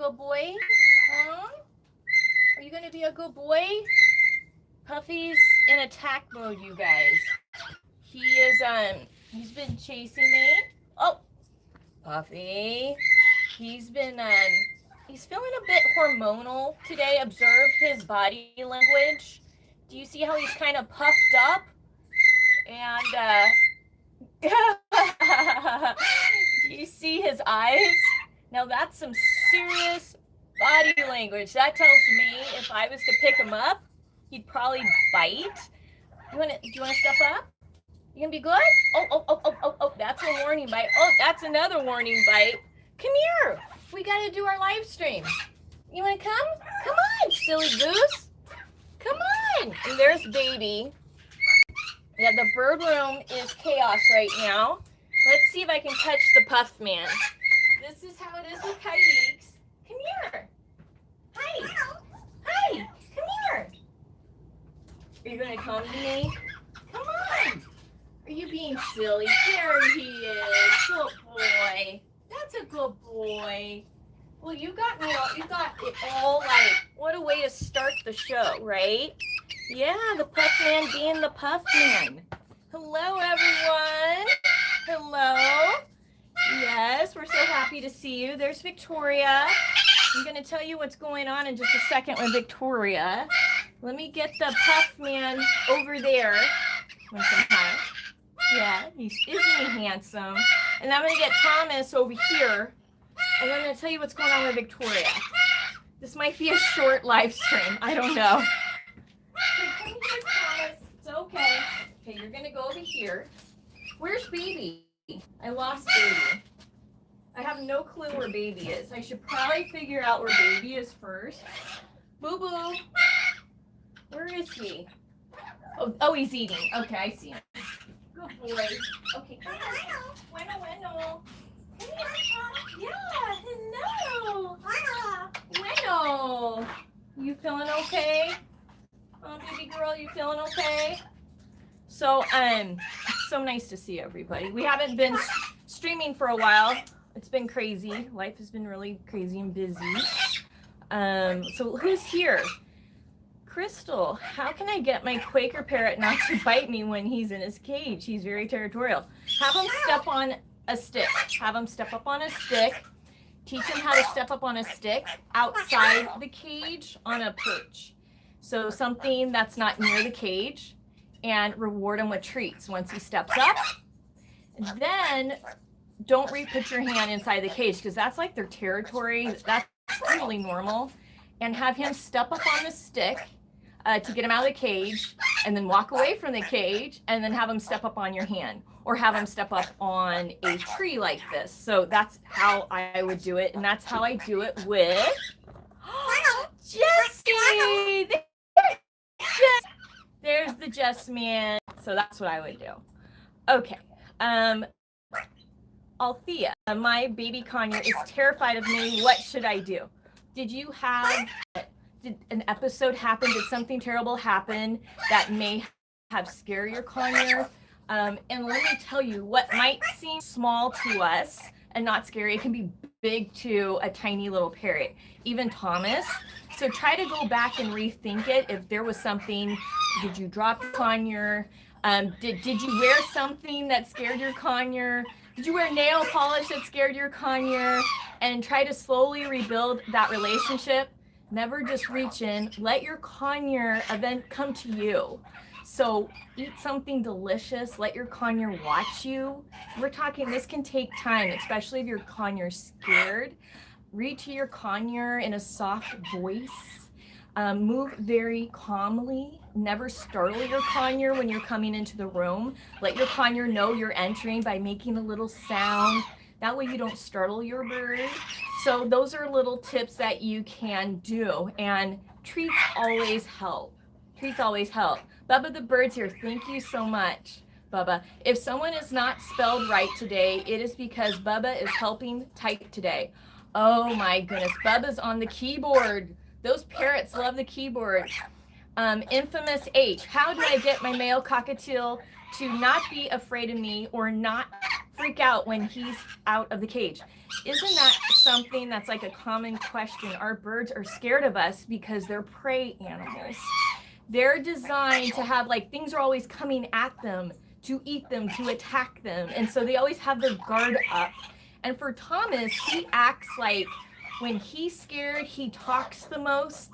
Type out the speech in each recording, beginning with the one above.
good boy? Huh? Are you going to be a good boy? Puffy's in attack mode, you guys. He is, he's been chasing me. Oh, Puffy. He's been, he's feeling a bit hormonal today. Observe his body language. Do you see how he's kind of puffed up? And, do you see his eyes? Now that's some serious body language. That tells me if I was to pick him up, he'd probably bite. Do you wanna step up? You gonna be good? Oh, that's a warning bite. Oh, that's another warning bite. Come here. We gotta do our live stream. You wanna come? Come on, silly goose. Come on. And there's baby. Yeah, the bird room is chaos right now. Let's see if I can catch the puff man. This is how it is with coyotes. Come here. Hi. Hi. Come here. Are you gonna come to me? Come on. Are you being silly? There he is. Good boy. That's a good boy. Well, you got it all right. What a way to start the show, right? Yeah, the puff man being the puff man. Hello, everyone. Hello. Yes, we're so happy to see you. There's Victoria. I'm going to tell you what's going on in just a second with Victoria. Let me get the puff man over there. Want some hug? Yeah, isn't he handsome? And I'm going to get Thomas over here. And I'm going to tell you what's going on with Victoria. This might be a short live stream. I don't know. Okay, come here, Thomas. It's okay. Okay, you're going to go over here. Where's baby? I lost baby. I have no clue where baby is. I should probably figure out where baby is first. Boo-boo. Where is he? Oh, he's eating. Okay, I see him. Good boy. Okay, come here. Bueno. Come here. Yeah, hello. Bueno. You feeling okay? Oh, baby girl, you feeling okay? So, it's so nice to see everybody. We haven't been streaming for a while. It's been crazy. Life has been really crazy and busy. So who's here? Crystal, how can I get my Quaker parrot not to bite me when he's in his cage? He's very territorial. Have him step on a stick. Have him step up on a stick. Teach him how to step up on a stick outside the cage on a perch. So something that's not near the cage, and reward him with treats once he steps up. And then don't put your hand inside the cage because that's like their territory. That's totally normal. And have him step up on the stick to get him out of the cage, and then walk away from the cage, and then have him step up on your hand, or have him step up on a tree like this. So that's how I would do it, and that's how I do it with Jesse. There's the Jess man. So that's what I would do. Okay. Althea, my baby conure is terrified of me. What should I do? Did an episode happen? Did something terrible happen that may have scared your conure? And let me tell you, what might seem small to us and not scary, it can be big to a tiny little parrot, even Thomas. So try to go back and rethink it. If there was something, did you drop your conure? Did you wear something that scared your conure? Did you wear nail polish that scared your conure? And try to slowly rebuild that relationship. Never just reach in. Let your conure event come to you. So eat something delicious. Let your conure watch you. We're talking, this can take time, especially if your conure's scared. Read to your conure in a soft voice. Move very calmly. Never startle your conure when you're coming into the room. Let your conure know you're entering by making a little sound. That way you don't startle your bird. So those are little tips that you can do. And treats always help. Treats always help. Bubba the bird's here. Thank you so much, Bubba. If someone is not spelled right today, it is because Bubba is helping type today. Oh my goodness, Bubba's on the keyboard. Those parrots love the keyboard. Infamous H, how do I get my male cockatiel to not be afraid of me or not freak out when he's out of the cage. Isn't that something that's like a common question? Our birds are scared of us because they're prey animals. They're designed to have, like, things are always coming at them to eat them, to attack them. And so they always have their guard up. And for Thomas, he acts like when he's scared, he talks the most.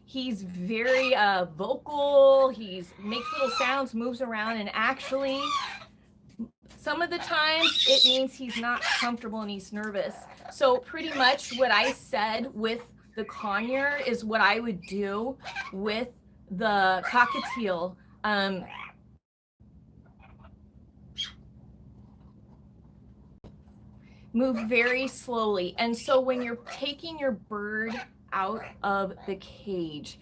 He's very vocal. He's makes little sounds, moves around, and actually, some of the times it means he's not comfortable and he's nervous. So pretty much what I said with the conure is what I would do with the cockatiel. Move very slowly. And so when you're taking your bird out of the cage,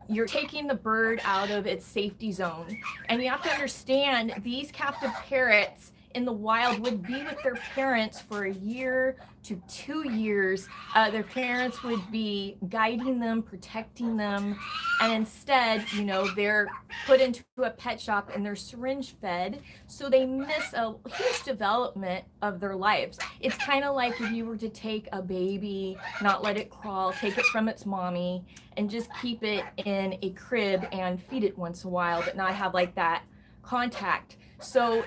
you're taking the bird out of its safety zone. And you have to understand, these captive parrots in the wild would be with their parents for a year to 2 years. Their parents would be guiding them, protecting them, and instead, you know, they're put into a pet shop and they're syringe fed, so they miss a huge development of their lives. It's kind of like if you were to take a baby, not let it crawl, take it from its mommy, and just keep it in a crib and feed it once in a while, but not have like that contact. So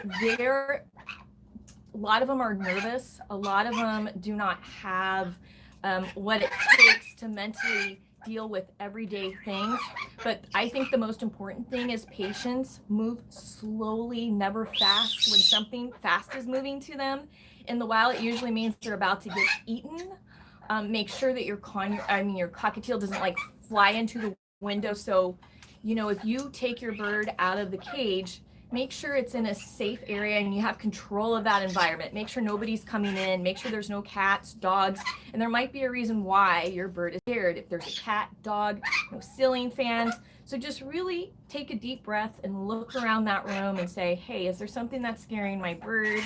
a lot of them are nervous. A lot of them do not have what it takes to mentally deal with everyday things. But I think the most important thing is patience. Move slowly, never fast. When something fast is moving to them in the wild, it usually means they're about to get eaten. Make sure that your cockatiel doesn't like fly into the window. So, you know, if you take your bird out of the cage, make sure it's in a safe area and you have control of that environment. Make sure nobody's coming in. Make sure there's no cats, dogs, and there might be a reason why your bird is scared. If there's a cat, dog, no ceiling fans. So just really take a deep breath and look around that room and say, hey, is there something that's scaring my bird?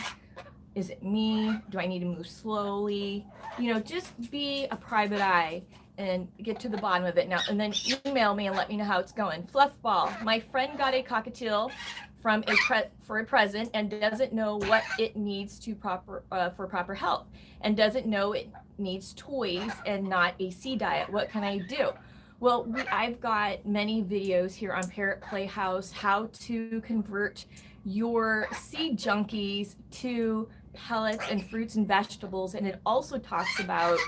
Is it me? Do I need to move slowly? You know, just be a private eye and get to the bottom of it now, and then email me and let me know how it's going. Fluffball, my friend got a cockatiel for a present and doesn't know what it needs to for proper health, and doesn't know it needs toys and not a seed diet. What can I do? Well, I've got many videos here on Parrot Playhouse how to convert your seed junkies to pellets and fruits and vegetables, and it also talks about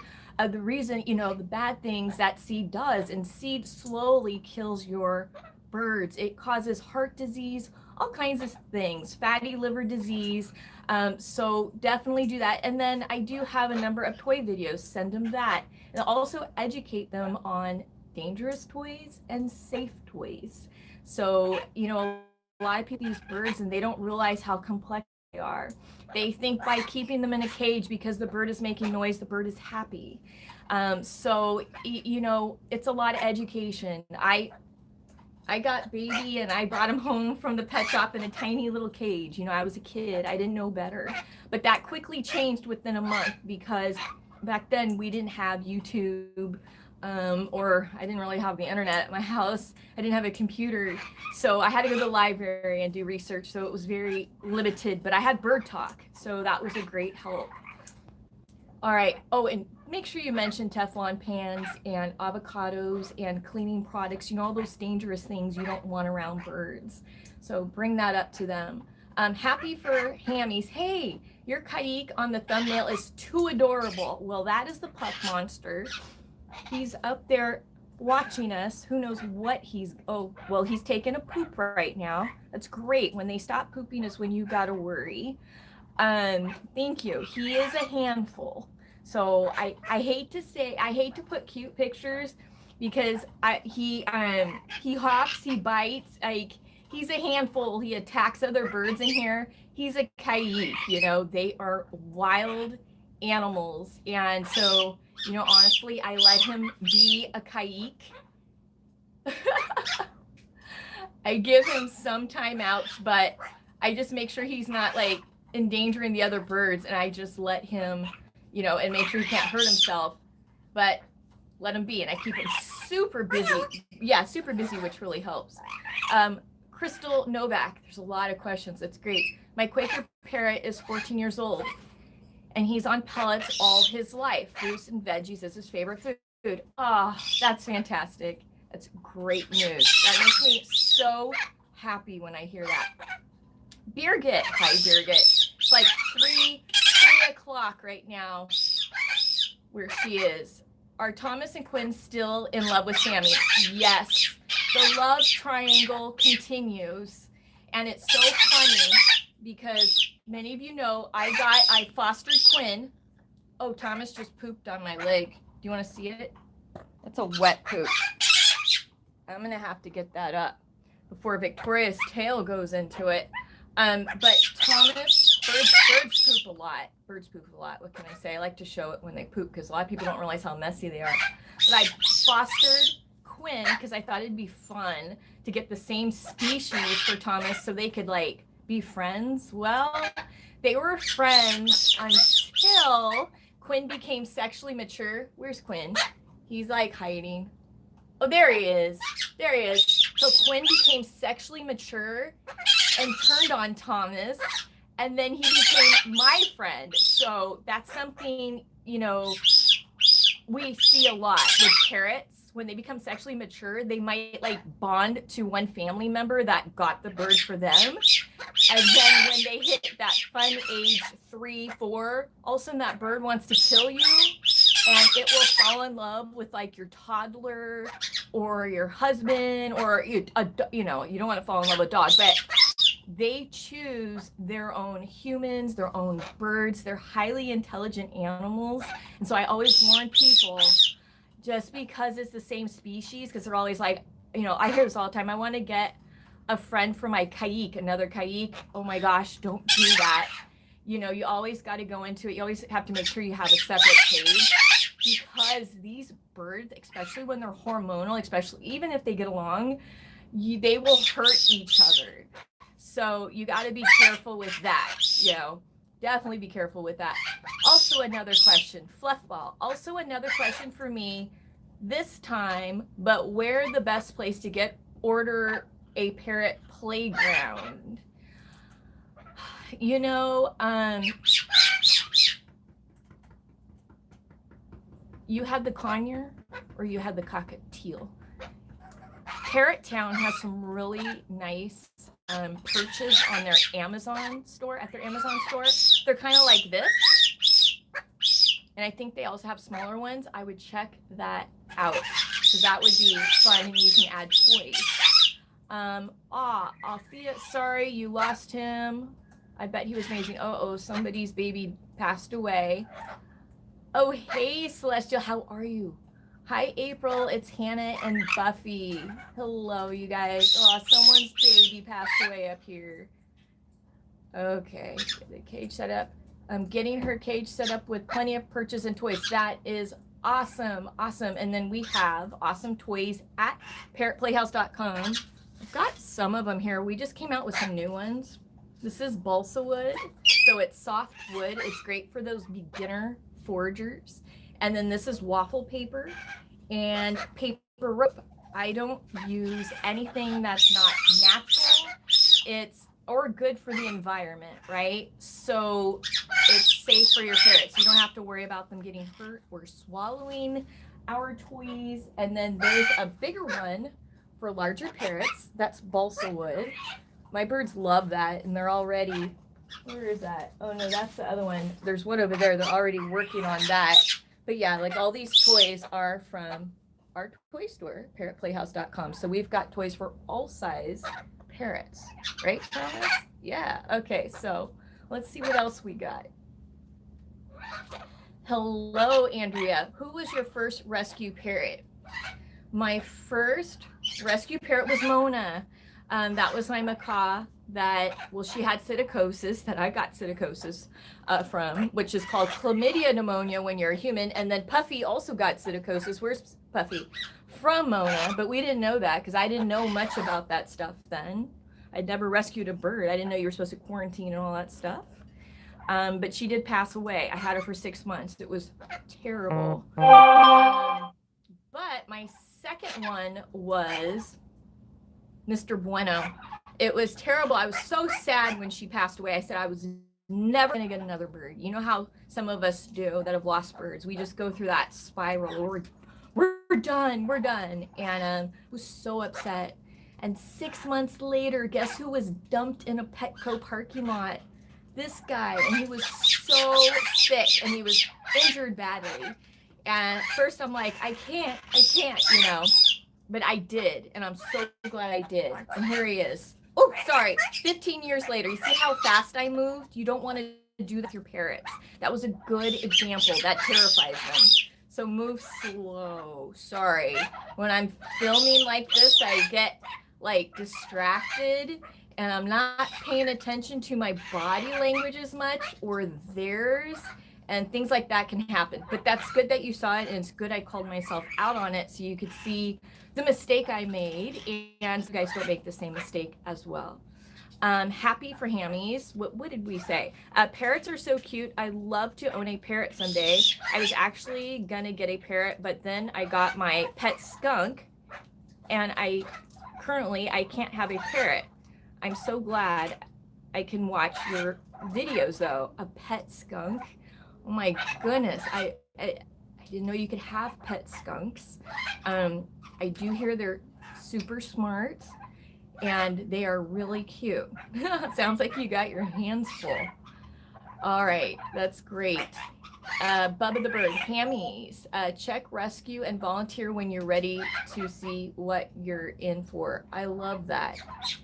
the reason, you know, the bad things that seed does, and seed slowly kills your birds. It causes heart disease, all kinds of things, fatty liver disease. So definitely do that. And then I do have a number of toy videos, send them that, and also educate them on dangerous toys and safe toys. So, you know, a lot of people use birds and they don't realize how complex they are. They think by keeping them in a cage because the bird is making noise, the bird is happy. So, you know, it's a lot of education. I got baby and I brought him home from the pet shop in a tiny little cage. You know, I was a kid, I didn't know better. But that quickly changed within a month because back then we didn't have YouTube, or I didn't really have the internet at my house. I didn't have a computer, so I had to go to the library and do research, so it was very limited, but I had Bird Talk, so that was a great help. All right, oh, and make sure you mention Teflon pans and avocados and cleaning products, you know, all those dangerous things you don't want around birds. So bring that up to them. Happy for Hammies. Hey, your Kaik on the thumbnail is too adorable. Well, that is the puff monster. He's up there watching us. Who knows what he's taking a poop right now. That's great. When they stop pooping is when you gotta worry. Thank you. He is a handful. So I hate to put cute pictures because he hops, he bites, like he's a handful. He attacks other birds in here. He's a Kaik, you know, they are wild animals. And so, you know, honestly, I let him be a Kaik. I give him some timeouts, but I just make sure he's not like endangering the other birds, and I just let him, you know, and make sure he can't hurt himself, but let him be. And I keep him super busy. Yeah, super busy, which really helps. Crystal Novak, there's a lot of questions. That's great. My Quaker parrot is 14 years old, and he's on pellets all his life. Fruits and veggies is his favorite food. Ah, oh, that's fantastic. That's great news. That makes me so happy when I hear that. Birgit, hi Birgit. It's like 3 o'clock right now where she is. Are Thomas and Quinn still in love with Sammy? Yes. The love triangle continues. And it's so funny because many of you know I fostered Quinn. Oh, Thomas just pooped on my leg. Do you want to see it? That's a wet poop. I'm going to have to get that up before Victoria's tail goes into it. But Thomas, birds poop a lot. Birds poop a lot. What can I say? I like to show it when they poop because a lot of people don't realize how messy they are. But I fostered Quinn because I thought it'd be fun to get the same species for Thomas so they could like be friends. Well, they were friends until Quinn became sexually mature. Where's Quinn? He's like hiding. Oh, there he is. There he is. So Quinn became sexually mature and turned on Thomas, and then he became my friend. So that's something, you know, we see a lot with parrots. When they become sexually mature, they might like bond to one family member that got the bird for them. And then when they hit that fun age 3, 4, all of a sudden that bird wants to kill you, and it will fall in love with like your toddler or your husband, or you know, you don't want to fall in love with a dog, but they choose their own humans, their own birds. They're highly intelligent animals. And so I always warn people, just because it's the same species, because they're always like, you know, I hear this all the time. I want to get a friend for my kayik, another kayik. Oh my gosh, don't do that. You know, you always got to go into it. You always have to make sure you have a separate cage, because these birds, especially when they're hormonal, especially even if they get along, they will hurt each other. So you got to be careful with that, you know, definitely be careful with that. Also another question, Fluffball. Also another question for me this time, but where the best place to order a parrot playground? You know, you had the conure or you had the cockatiel. Parrot Town has some really nice perches on their Amazon store, at their Amazon store. They're kind of like this. And I think they also have smaller ones. I would check that out because that would be fun, and you can add toys. Althea, sorry you lost him. I bet he was amazing. Oh, somebody's baby passed away. Oh, hey, Celestial, how are you? Hi, April. It's Hannah and Buffy. Hello, you guys. Oh, someone's baby passed away up here. Okay, get the cage set up. I'm getting her cage set up with plenty of perches and toys. That is awesome, awesome. And then we have awesome toys at parrotplayhouse.com. I've got some of them here. We just came out with some new ones. This is balsa wood, so it's soft wood. It's great for those beginner foragers. And then this is waffle paper and paper rope. I don't use anything that's not natural. It's or good for the environment, right? So it's safe for your parrots. You don't have to worry about them getting hurt or swallowing our toys. And then there's a bigger one for larger parrots. That's balsa wood. My birds love that, and they're already, where is that? Oh no, that's the other one. There's one over there. They're already working on that. But yeah, like all these toys are from our toy store, parrotplayhouse.com. So we've got toys for all size parrots, right, Thomas? Yeah, okay, so let's see what else we got. Hello, Andrea. Who was your first rescue parrot? My first rescue parrot was Mona. That was my macaw that, well, she had psittacosis, that I got psittacosis from, which is called chlamydia pneumonia when you're a human. And then Puffy also got psittacosis. Where's Puffy? From Mona, but we didn't know that because I didn't know much about that stuff then. I'd never rescued a bird. I didn't know you were supposed to quarantine and all that stuff. But she did pass away. I had her for 6 months. It was terrible. But my second one was Mr. Bueno. It was terrible. I was so sad when she passed away. I said I was never going to get another bird. You know how some of us do that have lost birds. We just go through that spiral. We're done. We're done. And was so upset. And 6 months later, guess who was dumped in a Petco parking lot? This guy. And he was so sick and he was injured badly. And at first I'm like, I can't, you know. But I did. And I'm so glad I did. And here he is. Oh, sorry. 15 years later. You see how fast I moved? You don't want to do that with your parrots. That was a good example. That terrifies them. So move slow. Sorry. When I'm filming like this, I get like distracted and I'm not paying attention to my body language as much or theirs. And things like that can happen. But that's good that you saw it, and it's good I called myself out on it so you could see the mistake I made, and so you guys don't make the same mistake as well. Happy for hammies. What did we say? Parrots are so cute. I love to own a parrot someday. I was actually gonna get a parrot, but then I got my pet skunk, and I can't have a parrot. I'm so glad I can watch your videos though. A pet skunk. Oh my goodness, I didn't know you could have pet skunks. I do hear they're super smart and they are really cute. Sounds like you got your hands full. All right, that's great. Bubba the Bird, hammies, check rescue and volunteer when you're ready to see what you're in for. I love that.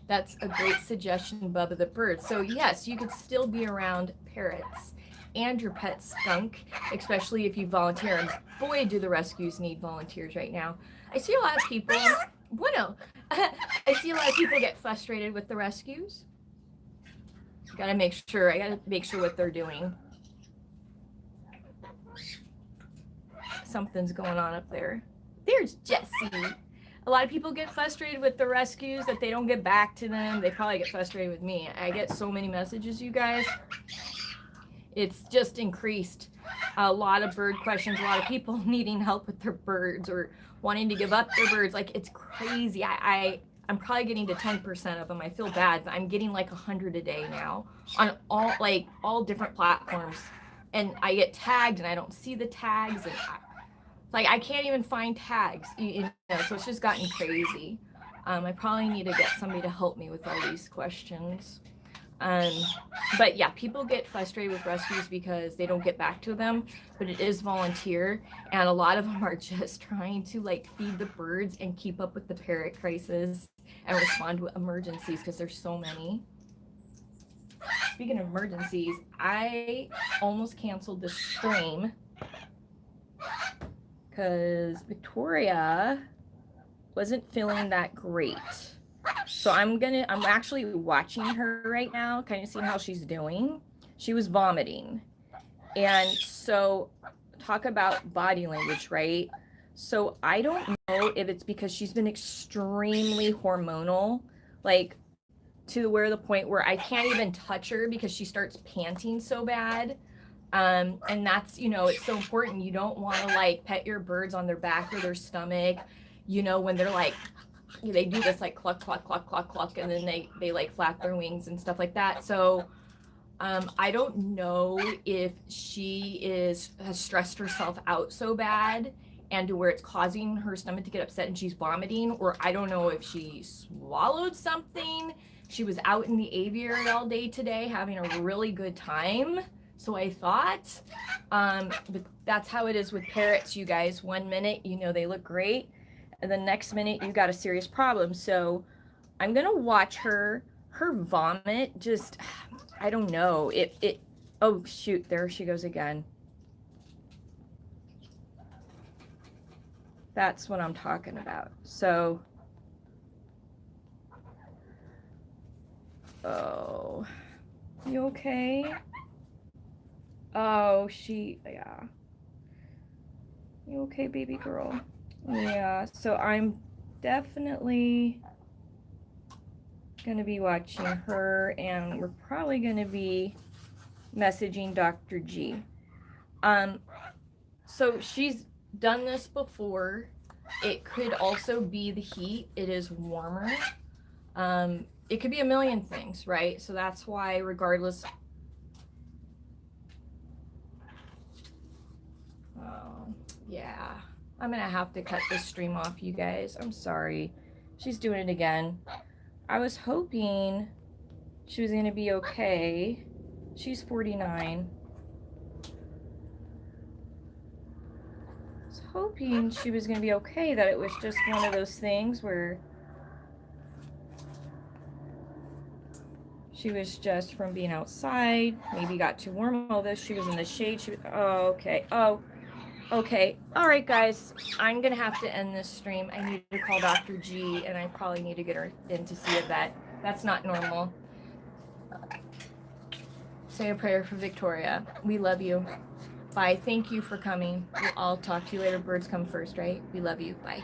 That's a great suggestion, Bubba the Bird. So yes, you could still be around parrots and your pet skunk, especially if you volunteer. And boy, do the rescues need volunteers right now. I see a lot of people, I see a lot of people get frustrated with the rescues. I gotta make sure what they're doing. Something's going on up there. There's Jessie. A lot of people get frustrated with the rescues that they don't get back to them. They probably get frustrated with me. I get so many messages, you guys. It's just increased. A lot of bird questions, a lot of people needing help with their birds or wanting to give up their birds. Like, it's crazy. I'm probably getting to 10% of them. I feel bad, but I'm getting like 100 a day now on all different platforms. And I get tagged and I don't see the tags. And I can't even find tags, you know, so it's just gotten crazy. I probably need to get somebody to help me with all these questions. But yeah, people get frustrated with rescues because they don't get back to them, but it is volunteer, and a lot of them are just trying to like feed the birds and keep up with the parrot crisis and respond to emergencies because there's so many. Speaking of emergencies, I almost canceled the stream because Victoria wasn't feeling that great. So I'm actually watching her right now, kind of seeing how she's doing. She was vomiting. And so talk about body language, right? So I don't know if it's because she's been extremely hormonal, like to where the point where I can't even touch her because she starts panting so bad. And that's, you know, it's so important. You don't want to like pet your birds on their back or their stomach, you know, when they're like, they do this like cluck, cluck, cluck, cluck, cluck, and then they like flap their wings and stuff like that. So I don't know if she has stressed herself out so bad and to where it's causing her stomach to get upset and she's vomiting, or I don't know if she swallowed something. She was out in the aviary all day today having a really good time. So I thought, but that's how it is with parrots, you guys. 1 minute, you know, they look great. And the next minute you got a serious problem. So I'm gonna watch her vomit. Just, I don't know. Oh shoot, there she goes again. That's what I'm talking about. So, oh, you okay? Oh, yeah. You okay, baby girl? Yeah, so I'm definitely gonna be watching her, and we're probably gonna be messaging Dr. G. So she's done this before. It could also be the heat. It is warmer. it could be a million things, right? So that's why, regardless. Yeah, I'm gonna have to cut this stream off, you guys. I'm sorry. She's doing it again. I was hoping she was gonna be okay. She's 49. I was hoping she was gonna be okay, that it was just one of those things where she was just from being outside, maybe got too warm. All this, she was in the shade. She was, oh, okay. Oh, okay. All right, guys. I'm going to have to end this stream. I need to call Dr. G, and I probably need to get her in to see a vet. That's not normal. Say a prayer for Victoria. We love you. Bye. Thank you for coming. I'll talk to you later. Birds come first, right? We love you. Bye.